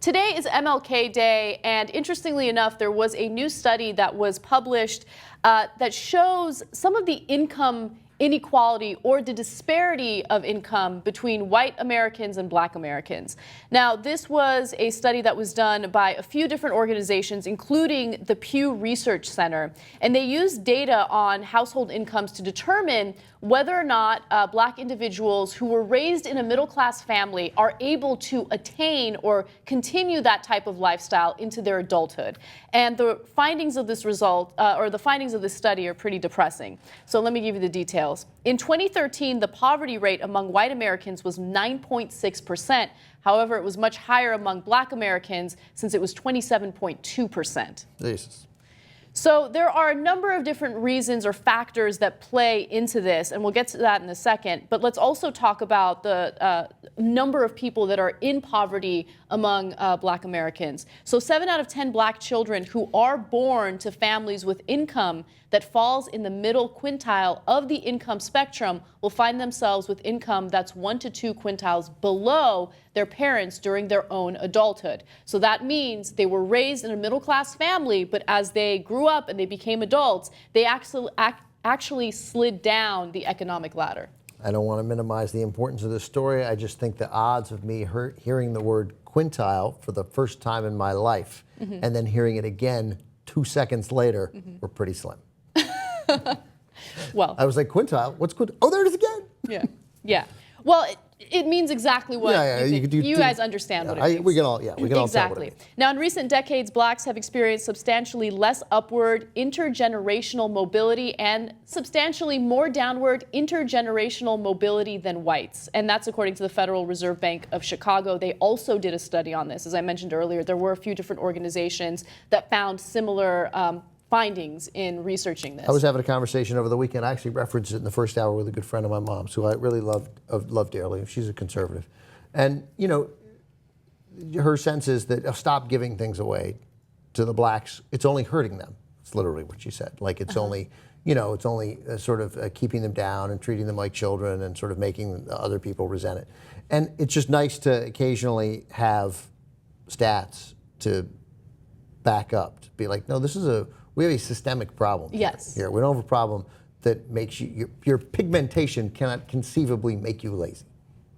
Today is MLK Day, and interestingly enough, there was a new study that was published that shows some of the income inequality or the disparity of income between white Americans and black Americans. Now, this was a study that was done by a few different organizations, including the Pew Research Center, and they used data on household incomes to determine whether or not black individuals who were raised in a middle-class family are able to attain or continue that type of lifestyle into their adulthood. And the findings of this the findings of this study are pretty depressing. So let me give you the details. In 2013, the poverty rate among white Americans was 9.6%. However, it was much higher among black Americans since it was 27.2%. Jesus. So there are a number of different reasons or factors that play into this, and we'll get to that in a second. But let's also talk about the number of people that are in poverty among black Americans. So 7 out of 10 black children who are born to families with income that falls in the middle quintile of the income spectrum will find themselves with income that's 1 to 2 quintiles below their parents during their own adulthood. So that means they were raised in a middle-class family, but as they grew up and they became adults, they actually slid down the economic ladder. I don't want to minimize the importance of this story. I just think the odds of me hearing the word quintile for the first time in my life and then hearing it again 2 seconds later were pretty slim. Well, I was like, quintile? What's quintile? Oh, there it is again. Yeah. Yeah. Well, it means exactly what you guys understand what it means. We can all tell what it Exactly. means. Now, in recent decades, blacks have experienced substantially less upward intergenerational mobility and substantially more downward intergenerational mobility than whites. And that's according to the Federal Reserve Bank of Chicago. They also did a study on this. As I mentioned earlier, there were a few different organizations that found similar findings in researching this. I was having a conversation over the weekend. I actually referenced it in the first hour with a good friend of my mom's, who I really love dearly. She's a conservative. And, you know, her sense is that stop giving things away to the blacks. It's only hurting them. It's literally what she said. Like it's only, you know, it's only sort of keeping them down and treating them like children and sort of making other people resent it. And it's just nice to occasionally have stats to back up, to be like, no, we have a systemic problem here. We don't have a problem that makes your pigmentation cannot conceivably make you lazy,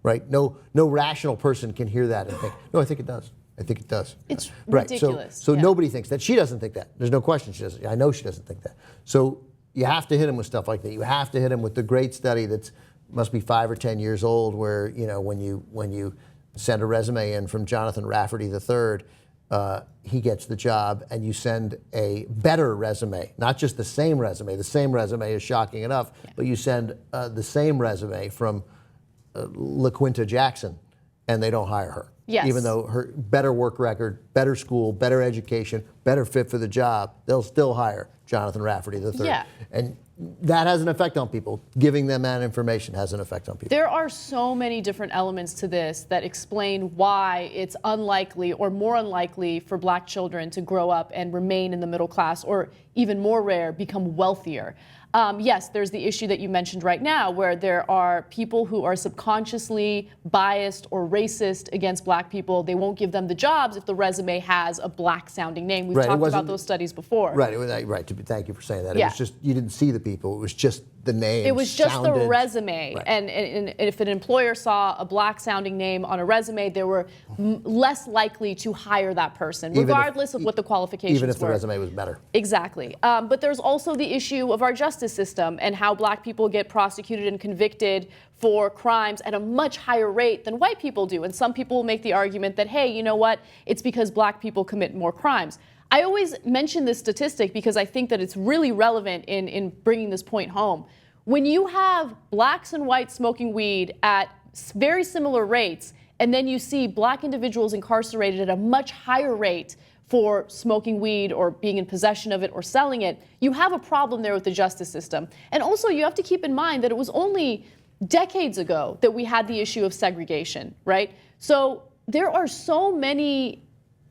right? No rational person can hear that and think, no, I think it does. I think it does. It's ridiculous. So nobody thinks that. She doesn't think that. There's no question she doesn't. I know she doesn't think that. So you have to hit him with stuff like that. You have to hit him with the great study that's must be 5 or 10 years old, where, you know, when you send a resume in from Jonathan Rafferty III, he gets the job, and you send a better resume, not just the same resume. The same resume is shocking enough, but you send the same resume from LaQuinta Jackson, and they don't hire her. Yes. Even though her better work record, better school, better education, better fit for the job, they'll still hire Jonathan Rafferty III. Yeah. And that has an effect on people. Giving them that information has an effect on people. There are so many different elements to this that explain why it's unlikely or more unlikely for black children to grow up and remain in the middle class, or even more rare, become wealthier. Yes, there's the issue that you mentioned right now, where there are people who are subconsciously biased or racist against black people. They won't give them the jobs if the resume has a black-sounding name. We've talked about those studies before. Right. Thank you for saying that. It was just, you didn't see the people. It was just the name. It was just the resume. Right. And if an employer saw a black-sounding name on a resume, they were less likely to hire that person, regardless of what the qualifications were. Even if the resume was better. Exactly. But there's also the issue of our justice system and how black people get prosecuted and convicted for crimes at a much higher rate than white people do. And some people will make the argument that, hey, you know what? It's because black people commit more crimes. I always mention this statistic because I think that it's really relevant in bringing this point home. When you have blacks and whites smoking weed at very similar rates, and then you see black individuals incarcerated at a much higher rate for smoking weed or being in possession of it or selling it, you have a problem there with the justice system. And also, you have to keep in mind that it was only decades ago that we had the issue of segregation, right? So there are so many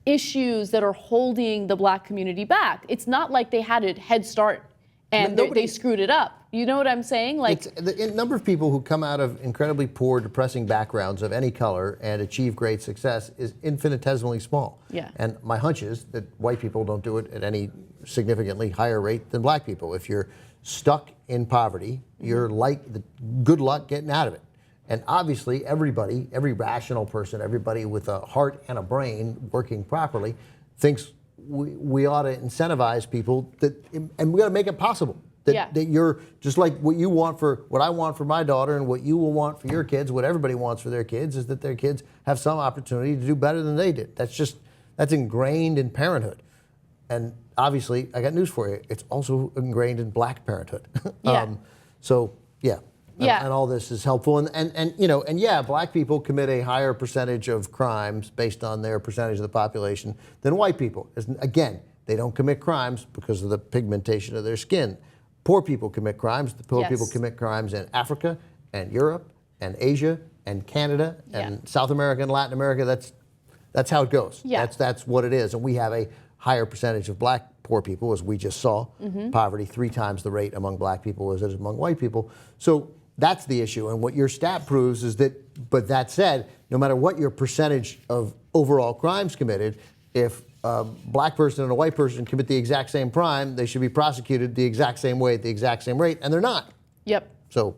issues that are holding the black community back. It's not like they had a head start and they screwed it up. You know what I'm saying? Like, the number of people who come out of incredibly poor, depressing backgrounds of any color and achieve great success is infinitesimally small. Yeah. And my hunch is that white people don't do it at any significantly higher rate than black people. If you're stuck in poverty, you're like, good luck getting out of it. And obviously, everybody, every rational person, everybody with a heart and a brain working properly, thinks we ought to incentivize people and we got to make it possible. That you're just like what I want for my daughter and what you will want for your kids, what everybody wants for their kids is that their kids have some opportunity to do better than they did. That's ingrained in parenthood. And obviously, I got news for you. It's also ingrained in black parenthood. Yeah. And all this is helpful. And black people commit a higher percentage of crimes based on their percentage of the population than white people. Again, they don't commit crimes because of the pigmentation of their skin. Poor people commit crimes. The poor people commit crimes in Africa and Europe and Asia and Canada and South America and Latin America. That's how it goes. Yeah. That's what it is. And we have a higher percentage of black poor people, as we just saw. Poverty 3 times the rate among black people as it is among white people. So that's the issue. And what your stat proves is that, but that said, no matter what your percentage of overall crimes committed, if a black person and a white person commit the exact same crime, they should be prosecuted the exact same way at the exact same rate, and they're not. Yep. So